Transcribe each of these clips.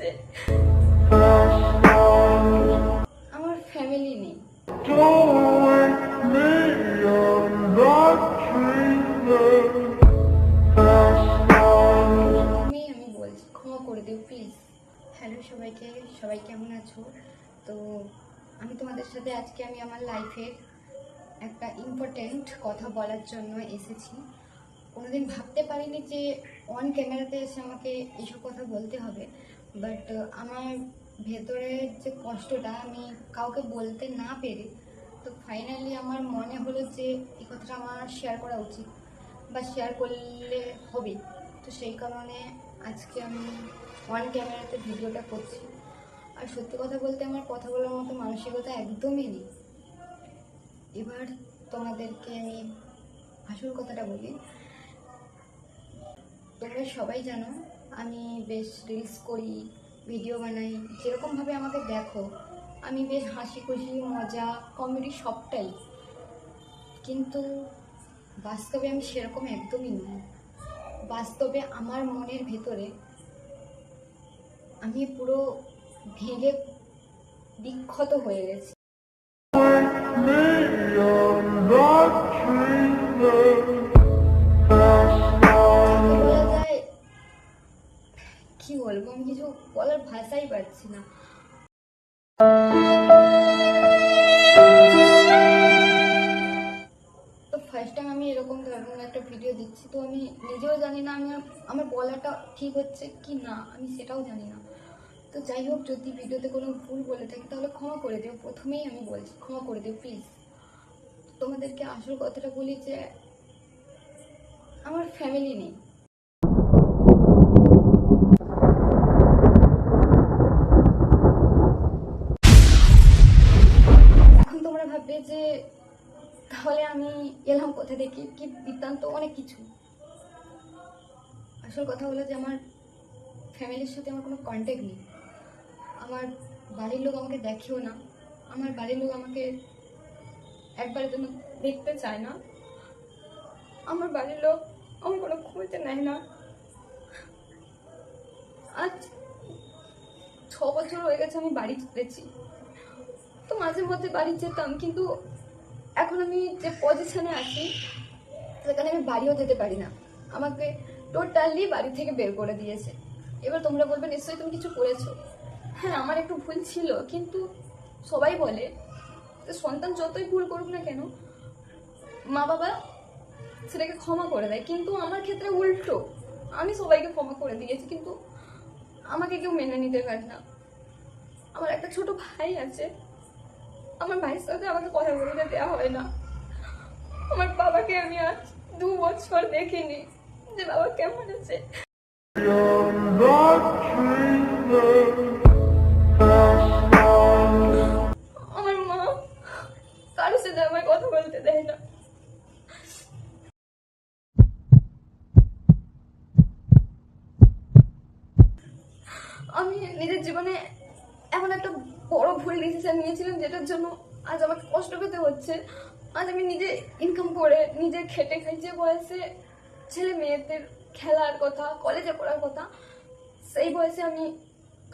হচ্ছে, আমার ফ্যামিলি নেই। আমি বলছি ক্ষমা করে দিও প্লিজ। হ্যালো সবাইকে, সবাই কেমন আছো? তো আমি তোমাদের সাথে আজকে আমার লাইফের একটা ইম্পর্টেন্ট কথা বলার জন্য এসেছি। কোনোদিন ভাবতে পারিনি যে অন ক্যামেরাতে এসে আমাকে এইসব কথা বলতে হবে, বাট আমার ভেতরের যে কষ্টটা আমি কাউকে বলতে না পেরে, তো ফাইনালি আমার মনে হলো যে এই কথাটা আমার শেয়ার করা উচিত বা শেয়ার করলে হবে। তো সেই কারণে আজকে আমি অন ক্যামেরাতে ভিডিওটা করছি। আর সত্যি কথা বলতে আমার কথা বলার মতো মানসিকতা একদমই নেই। এবার তোমাদেরকে আমি আসল কথাটা বলি। তোমরা সবাই জানো আমি বেশ রিলস করি, ভিডিও বানাই। যেরকমভাবে আমাকে দেখো আমি বেশ হাসি খুশি, মজা, কমেডি সবটাই, কিন্তু বাস্তবে আমি সেরকম একদমই নই। বাস্তবে আমার মনের ভেতরে আমি পুরো ভেঙে বিক্ষত হয়ে গেছি। বলা যায় কি বলবো, আমি কিছু বলার ভাষাই পাচ্ছি না। তো ফার্স্ট টাইম আমি এরকম ধরনের একটা ভিডিও দিচ্ছি, তো আমি নিজেও জানি না আমার বলাটা ঠিক হচ্ছে কি না, আমি সেটাও জানি না। তো যাই হোক, যদি ভিডিওতে কোনো ভুল বলে থাকি তাহলে ক্ষমা করে দিও। প্রথমেই আমি বলছি ক্ষমা করে দিও প্লিজ। তোমাদেরকে আসল কথাটা বলি যে আমার ফ্যামিলি নেই। এখন তোমরা ভাববে যে তাহলে আমি এলাম কোথা থেকে, কি বৃত্তান্ত, অনেক কিছু। আসল কথা হলো যে আমার ফ্যামিলির সাথে আমার কোনো কন্ট্যাক্ট নেই। আমার বাড়ির লোক আমাকে দেখেও না, আমার বাড়ির লোক আমাকে একবারের জন্য দেখতে চায় না, আমার বাড়ির লোক আমার কোনো খোঁজ নেয় না। আজ 6 বছর হয়ে গেছে আমি বাড়ি ছেড়েছি। তো মাঝে মধ্যে বাড়ি যেতাম, কিন্তু এখন আমি যে পজিশনে আছি সেখানে আমি বাড়িও যেতে পারি না। আমাকে টোটালি বাড়ি থেকে বের করে দিয়েছে। এবার তোমরা বলবে নিশ্চয়ই তুমি কিছু করেছো। হ্যাঁ, আমার একটু ভুল ছিল, কিন্তু সবাই বলে যে সন্তান যতই ভুল করুক না কেন মা বাবা সেটাকে ক্ষমা করে দেয়, কিন্তু আমার ক্ষেত্রে উল্টো। আমি সবাইকে ক্ষমা করে দিয়েছি, কিন্তু আমাকে কেউ মেনে নিতে পারে না। আমার একটা ছোট ভাই আছে, আমার ভাইয়ের সাথে আমাকে কথা বলতে দেওয়া হয় না। আমার বাবাকে আমি আজ 2 বছর দেখিনি যে বাবা কেমন আছে। আমার মা কারোর সাথে আমায় কথা বলতে দেয় না। আমি নিজের জীবনে এমন একটা বড় ভুল ডিসিশন নিয়েছিলাম যেটার জন্য আজ আমাকে কষ্ট পেতে হচ্ছে। আজ আমি নিজে ইনকাম করে নিজে খেটে খাই, যে বয়সে ছেলে মেয়েদের খেলার কথা, কলেজে পড়ার কথা, সেই বয়সে আমি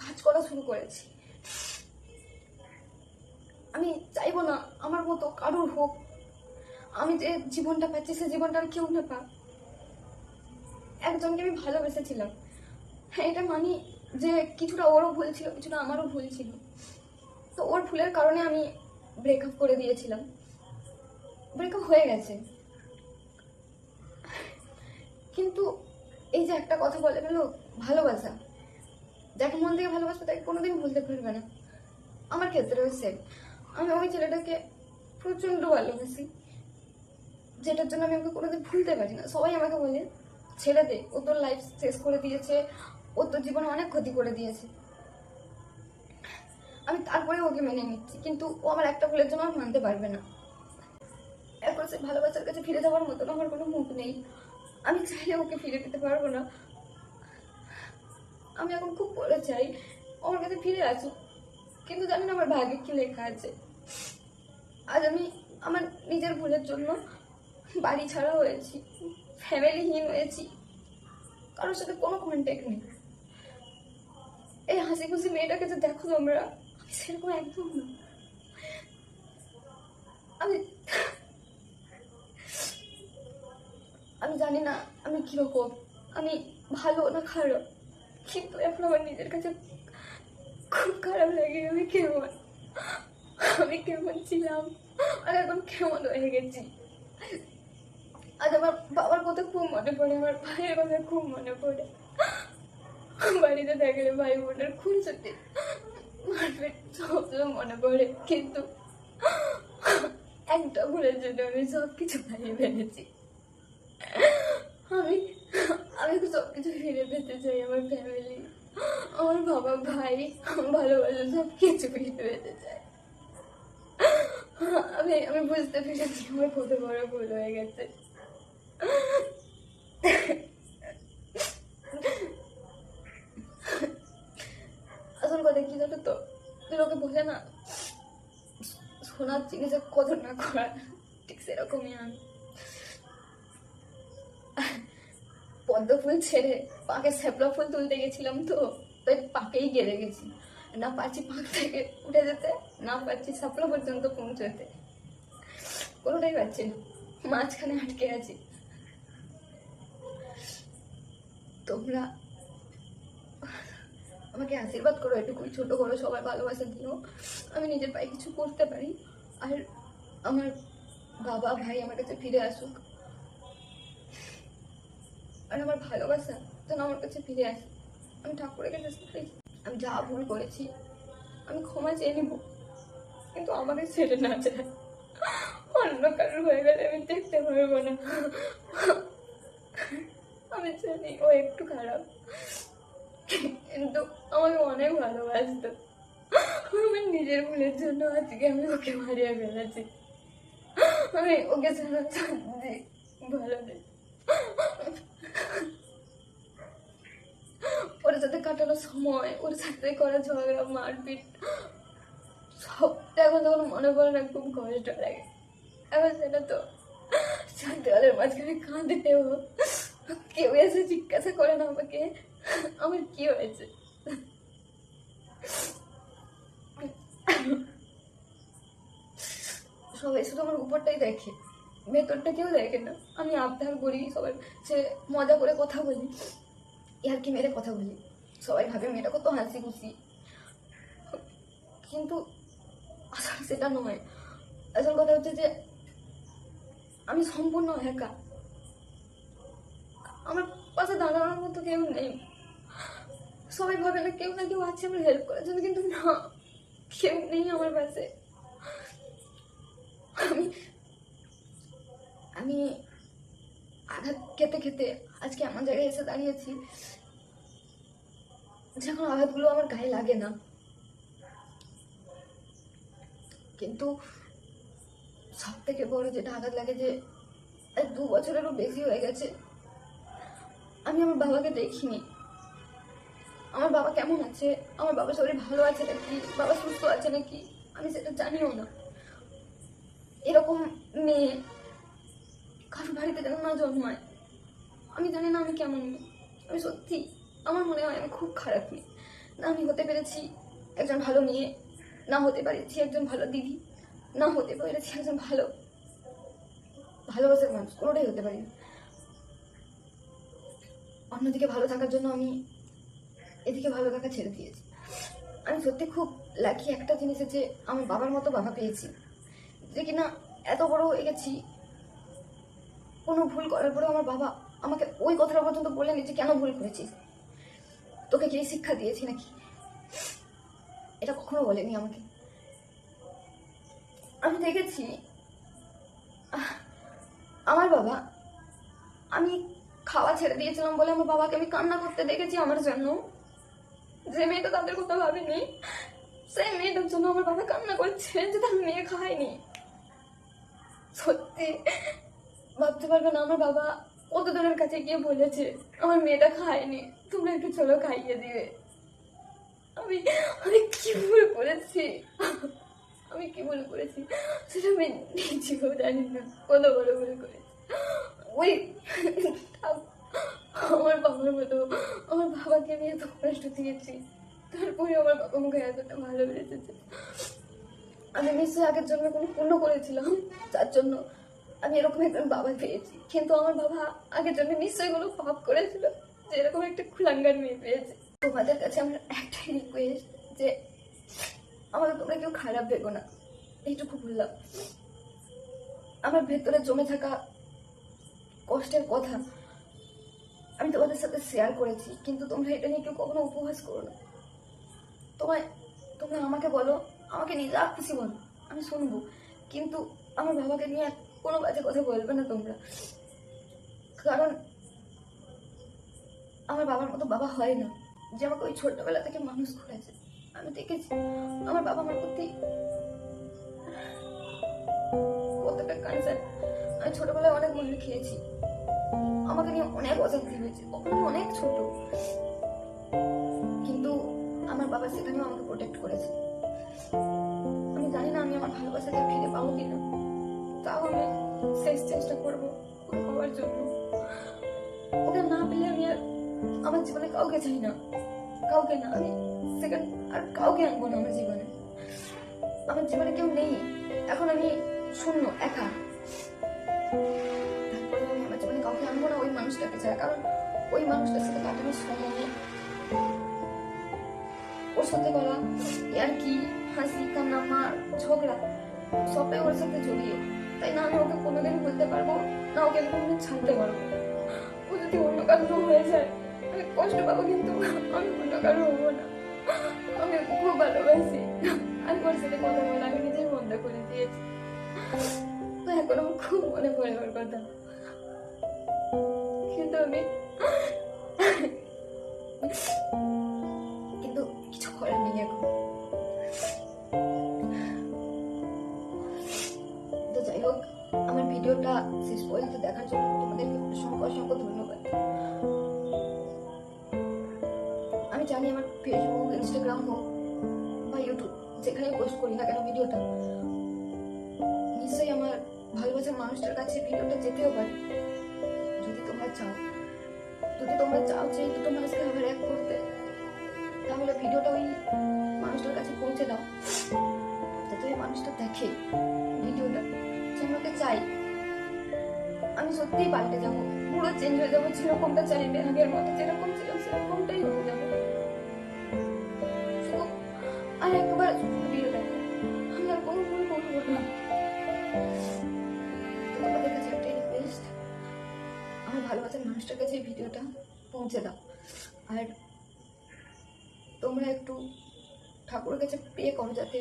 কাজ করা শুরু করেছি। আমি চাইবো না আমার মতো কারোর হোক। আমি যে জীবনটা পাচ্ছি সে জীবনটা আর কেউ না পাক। একজনকে আমি ভালোবেসেছিলাম, হ্যাঁ এটা মানি যে কিছুটা ওরও ভুল ছিল, কিছুটা আমারও ভুল ছিল। তো ওর ভুলের কারণে আমি ব্রেকআপ করে দিয়েছিলাম। ব্রেকআপ হয়ে গেছে, কিন্তু এই যে একটা কথা বলে গেল ভালোবাসা, যাকে মন থেকে ভালোবাসবে তাকে কোনোদিন ভুলতে পারবে না। আমার ক্ষেত্রেও সেম। আমি ওই ছেলেটাকে প্রচন্ড ভালোবাসি, যেটার জন্য আমি ওকে কোনোদিন ভুলতে পারি না। সবাই আমাকে বলে ছেড়ে দে, ও তোর লাইফ শেষ করে দিয়েছে, ও তোর জীবনে অনেক ক্ষতি করে দিয়েছে। আমি তারপরে ওকে মেনে নিচ্ছি, কিন্তু ও আমার একটা ভুলের জন্য আর মানতে পারবে না। এখন সে ভালোবাসার কাছে ফিরে যাওয়ার মতন আমার কোনো মুখ নেই। আমি চাইলে ওকে ফিরে পেতে পারবো না। আমি এখন খুব বলে চাই আমার কাছে ফিরে আসুক, কিন্তু জানি না আমার ভাগ্যে কি লেখা আছে। আজ আমি আমার নিজের ভুলের জন্য বাড়ি ছাড়া হয়েছি, ফ্যামিলিহীন হয়েছি, কারোর সাথে কোনো কন্ট্যাক্ট নেই। এই হাসি খুশি মেয়েটাকে যে দেখো তোমরা, আমি সেরকম একদম না। আমি আমি জানি না আমি কিরকম, আমি ভালো না খারাপ, কিন্তু এখন আমার নিজের কাছে খুব খারাপ লাগে আমি কেমন ছিলাম আর এখন কেমন হয়ে গেছি। আজ আমার বাবার কথা খুব মনে পড়ে, আমার ভাইয়ের কথা খুব মনে পড়ে। বাড়িতে থাকলে ভাই বোনের খুনসুটি মারপিট সব মনে পড়ে, কিন্তু একটা ভুলের জন্য আমি সবকিছু হারিয়ে ফেলেছি। আমি আমি সবকিছু ফিরে পেতে চাই, আমার ফ্যামিলি, আমার বাবা ভাই, আমার ভালোবাসা সবকিছু ফিরে পেতে চাই। আমি আমি বুঝতে পেরেছি আমার কত বড় ভুল হয়ে গেছে। আসল কথা কি জানো তো, লোকে বলে না সোনার জিনিসের কদর না করা, ঠিক সেরকমই আমি। পদ্ম ফুল ছেড়ে পাকে শ্যাপলা ফুল তুলতে গেছিলাম, তো তাই পাকেই গেড়ে গেছি। না পারছি পাক থেকে উঠে যেতে, না পারছি শ্যাপলা পর্যন্ত পৌঁছতে, কোনোটাই পারছি না, মাঝখানে আটকে আছি। তোমরা আমাকে আশীর্বাদ করো, এটুকুই ছোট করো, সবাই ভালোবাসা দিও, আমি নিজের পায়ে কিছু করতে পারি, আর আমার বাবা ভাই আমার কাছে ফিরে আসুক, আর আমার ভালোবাসা যেন আমার কাছে ফিরে আসে। আমি ঠাকুরের কাছে চাই, আমি যা ভুল করেছি আমি ক্ষমা চেয়ে নিব, কিন্তু আমাকে ছেড়ে না যায়। অন্য কারোর হয়ে গেলে আমি দেখতে পারবো না। আমি জানি ও একটু খারাপ, কিন্তু আমাকে অনেক ভালোবাসতো। আমার নিজের ভুলের জন্য আজকে আমি ওকে মারিয়ে ফেলেছি। আমি ওকে ছাড়া ভালো নেই। ওর সাথে কাটানো সময়, ওর সাথে করা ঝগড়া মারপিট সবটা এখন তখন মনে পড়ে না, খুব কষ্ট লাগে। এখন সেটা তো চার দেওয়ালের মাঝখানে কাঁদতেও কেউ এসে জিজ্ঞাসা করে না আমাকে আমার কি হয়েছে। সবাই শুধু আমার উপরটাই দেখে, ভেতরটা কেউ দেখে না। আমি আবদার করি, সবাই সে মজা করে কথা বলি, আর কি মেরে কথা বলি, সবাই ভাবে মেয়েটা কত হাসি খুশি, কিন্তু আসলে সেটা নয়। আসল কথা হচ্ছে যে আমি সম্পূর্ণ একা, আমার পাশে দাঁড়ানোর মতো কেউ নেই। সবাই ভাবে না কেউ না কেউ আছে আমার হেল্প করার জন্য, কিন্তু না, কেউ নেই আমার পাশে। আমি আমি আঘাত খেতে খেতে আজকে এমন জায়গায় এসে দাঁড়িয়েছি যখন আঘাতগুলো আমার গায়ে লাগে না, কিন্তু সব থেকে বড় যেটা আঘাত লাগে যে 2 বছরেরও বেশি হয়ে গেছে আমি আমার বাবাকে দেখিনি। আমার বাবা কেমন আছে, আমার বাবার শরীর ভালো আছে নাকি, বাবা সুস্থ আছে নাকি, আমি সেটা জানিও না। এরকম মেয়ে কারো বাড়িতে যেন না জন্মায়। আমি জানি না আমি কেমন মেয়ে, আমি সত্যি আমার মনে হয় আমি খুব খারাপ মেয়ে। না আমি হতে পেরেছি একজন ভালো মেয়ে, না হতে পেরেছি একজন ভালো দিদি, না হতে পেরেছি একজন ভালোবাসার মানুষ, কোনোটাই হতে পারি না। অন্যদিকে ভালো থাকার জন্য আমি এদিকে ভালো থাকা ছেড়ে দিয়েছি। আমি সত্যি খুব লাকি একটা জিনিসে যে আমার বাবার মতো বাবা পেয়েছি, যে কিনা এত বড় হয়ে গেছি, কোনো ভুল করার পরেও আমার বাবা আমাকে ওই কথাটা পর্যন্ত বলেনি যে কেন ভুল করেছিস, তোকে কি শিক্ষা দিয়েছি নাকি, এটা কখনো বলেনি আমাকে। আমি দেখেছি আমার বাবা, আমি খাওয়া ছেড়ে দিয়েছিলাম বলে আমার বাবাকে আমি কান্না করতে দেখেছি আমার জন্য। যে মেয়েটা তাদের কথা ভাবেনি, সেই মেয়েটার জন্য আমার বাবা কান্না করছে যে তার মেয়ে খায়নি। সত্যি ভাবতে পারবে না আমার বাবা কত দূরের কাছে গিয়ে বলেছে আমার মেয়েটা খায়নি, তোমরা একটু চলো খাইয়ে দিবে। আমি আমি কি ভুল করেছি, আমি কি ভুল করেছি সেটা আমি নিজেও জানি না, কত বড় ভুল করেছি। ওই আমার বাবার মতো আমার বাবাকে আমি এত কষ্ট দিয়েছি, তারপরে আমার বাবা আমাকে এতটা ভালোবেসেছে। আমি নিশ্চয়ই আগের জন্মে কোনো পুণ্য করেছিলাম, যার জন্য আমি এরকম একজন বাবা পেয়েছি। কিন্তু আমার বাবা আগের জন্মে নিশ্চয়ই কোনো পাপ করেছিল যে এরকম একটা কুলাঙ্গার মেয়ে পেয়েছে। তোমাদের কাছে আমার একটাই রিকোয়েস্ট যে আমাকে তোমরা কেউ খারাপ ভেবো না, এইটুকু বললাম। আমার ভেতরে জমে থাকা কষ্টের কথা আমি তোমাদের সাথে শেয়ার করেছি, কিন্তু তোমরা এটা নিয়ে কেউ কখনো উপহাস করো না। তোমরা আমাকে বলো, আমাকে নিজে খুশি বলো, আমি শুনবো, কিন্তু আমার বাবাকে নিয়ে কোনো বাজে কথা বলবে না তোমরা। কারণ আমার বাবার মতো বাবা হয় না, যে আমাকে ওই ছোটবেলা থেকে মানুষ করেছে। আমি দেখেছি আমার বাবা আমার প্রতি কতটা কনসার্ন। আমি ছোটবেলায় অনেক মনে খেয়েছি, আমাকে নিয়ে অনেক অশান্তি হয়েছে, তখন আমি অনেক ছোট, কিন্তু আমার বাবা সেখানেও আমাকে প্রোটেক্ট করেছে। আমি জানি না আমি আমার ভালোবাসাকে ফিরে পাবো কিনা, তাও আমি শেষ চেষ্টা করবো পাওয়ার জন্য। ওকে না পেলে আমি আর আমার জীবনে কাউকে চাই না, কাউকে না। আমি সেকেন্ড আর কাউকে আনবো না আমার জীবনে। আমার জীবনে কেউ নেই এখন, আমি শূন্য, একা। তারপরে আমি আমার জীবনে কাউকে আনবো না ওই মানুষটাকে ছাড়া, কারণ ওই মানুষটার সাথে কাটানো সময়, ওর সাথে বলা আর কি হাসি কান্না মার ঝগড়া সবটাই ওর সাথে জড়িয়ে। তাই না আমি ওকে কোনোদিন বলতে পারবো না, ওকে আমি কোনোদিন ছাড়তে পারবো। ও যদি অন্য কারণ হয়ে যায় আমি কষ্ট পাবো, কিন্তু আমি অন্য কারণ হবো না। আমি ওকে খুব ভালোবাসি, আমি ওর সাথে কথা বলা আমি নিজেই বন্ধ করে দিয়েছি। তো এখন আমার খুব মনে পড়ে ওর কথা, কিন্তু কিন্তু কিছু করার নেই এখন। তো যাই হোক, আমার ভিডিওটা শেষ পর্যন্ত দেখার জন্য তোমাদেরকে অসংখ্য অসংখ্য ধন্যবাদ। আমি জানি আমার ফেসবুক, ইনস্টাগ্রাম হোক বা ইউটিউব, যেখানে পোস্ট করি না কেন ভিডিওটা, নিশ্চয়ই আমার ভালোবাসার মানুষটার কাছে ভিডিওটা যেতেও পারে। যদি তোমরা চাও যে দুটো মানুষকে আবার এক করতে, তাহলে ভিডিওটা ওই মানুষটার কাছে পৌঁছে দাও, যাতে ওই মানুষটা দেখে ভিডিওটা, যে আমাকে চাই। আমি সত্যিই পাল্টে যাবো, পুরো চেঞ্জ হয়ে যাবো, যেরকমটা চাইবে আগের মতো যেরকম ছিল সেরকমটাই হয়ে যাবো। শুধু আর একবার ভিডিও দেখো, আমি আর কোনো ভুল করবো না। তো তোমাদের কাছে একটা রিকোয়েস্ট, আমার ভালোবাসার মানুষটার কাছে এই ভিডিওটা পৌঁছে দাও। আর তোমরা একটু ঠাকুরের কাছে প্রে করো যাতে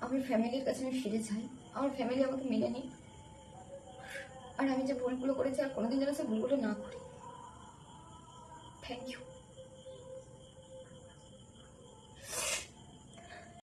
আমার ফ্যামিলির কাছে আমি ফিরে যাই, আমার ফ্যামিলি আমাকে মেনে নিই, আর আমি যে ভুলগুলো করেছি আর কোনোদিন যেন সে ভুলগুলো না করি। Thank you.